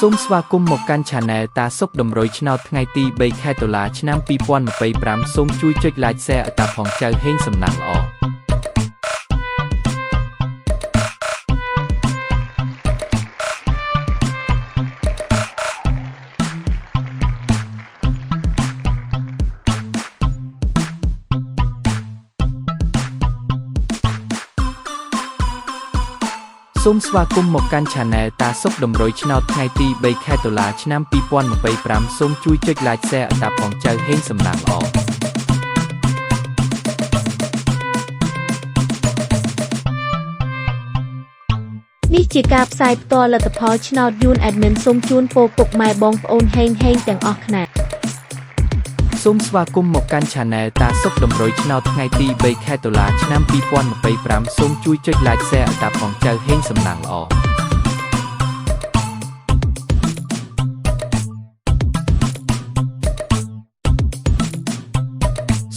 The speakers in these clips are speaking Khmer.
សូមស្វាគមន៍មកកាន់ Channel តាសុកតម្រុយឆ្នោតថ្ងៃទី3 ខែតុលាឆ្នាំ2025សូមជួយចុច Like Share ឲ្យតាផងចៅហេងសំណាងល្អសូមស្វាគមន៍មកកាន់ Channel តាសុកតម្រុយឆ្នោតថ្ងៃទី3 ខែតុលាឆ្នាំ2025សូមជួយចុច Like Share ឲ្យតាផងចៅហេងសំណាងល្អនេះជាការផ្សាយផ្ទាល់លទ្ធផលឆ្នោតយួន Admin សូមជូនពរពុកម៉ែបងប្អូនហេងទាំងអស់គ្នាសូមស្វាគមន៍មកកាន់ Channel តាសុកតម្រុយឆ្នោតថ្ងៃទី3 ខែតុលាឆ្នាំ2025សូមជួយចុច Like Share ឲ្យតាផងចៅហេងសំណាងល្អ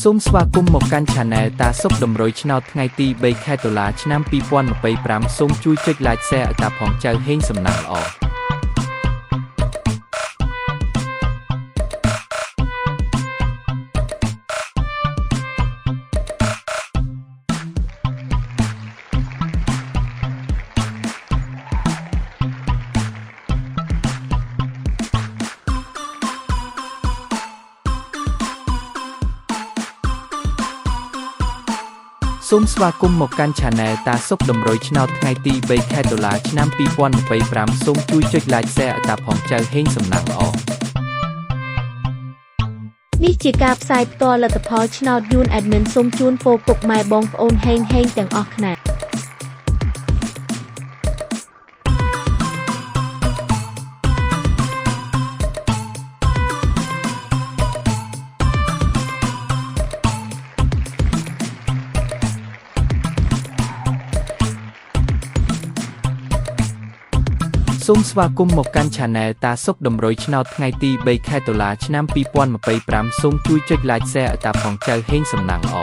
សូមស្វាគមន៍មកកាន់ Channel តាសុកតម្រុយឆ្នោតថ្ងៃទី3 ខែតុលាឆ្នាំ2025សូមជួយចុច Like Share ឲ្យតាផងចៅហេងសំណាងល្អសូមស្វាគមន៍មកកាន់ Channel តាសុកតម្រុយឆ្នោតថ្ងៃទី3 ខែតុលាឆ្នាំ2025សូមជួយចុច Like Share ឲ្យតាផងចៅហេងសំណាងល្អនេះជាការផ្សាយផ្ទាល់លទ្ធផលឆ្នោតយួន Admin សូមជូនពរពុកម៉ែបងប្អូនហេងទាំងអស់គ្នាសូមស្វាគមន៍មកកាន់ Channel តាសុកតម្រុយឆ្នោតថ្ងៃទី3 ខែតុលាឆ្នាំ2025សូមជួយចុច Like Share ឲ្យតាផងចៅហេងសំណាងល្អ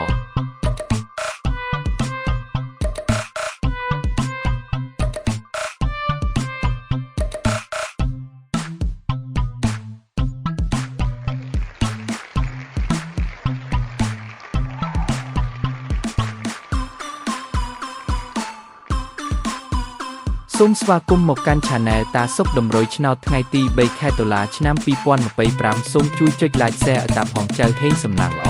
សូមស្វាគមន៍មកកាន់ Channel តាសុកតម្រុយឆ្នោតថ្ងៃទី3 ខែតុលាឆ្នាំ2025សូមជួយចុច Like Share ឲ្យតាផងចៅហេងសំណាងល្អ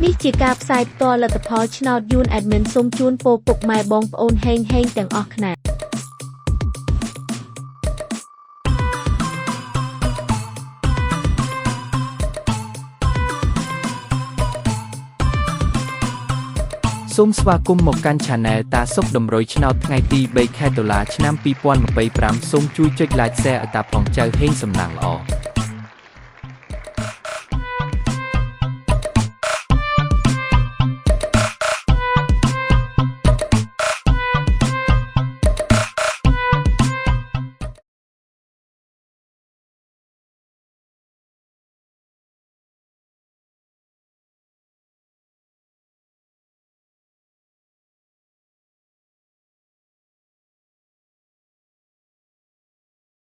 នេះជាការផ្សាយផ្ទាល់លទ្ធផលឆ្នោតយួន Admin សូមជូនពរពុកម៉ែបងប្អូនហេងទាំងអស់គ្នាសូមស្វាគមន៍មកកាន់ Channel តាសុកតម្រុយឆ្នោតថ្ងៃទី3 ខែតុលាឆ្នាំ2025សូមជួយចុច Like Share ឲ្យតាផងចៅហេងសំណាងល្អ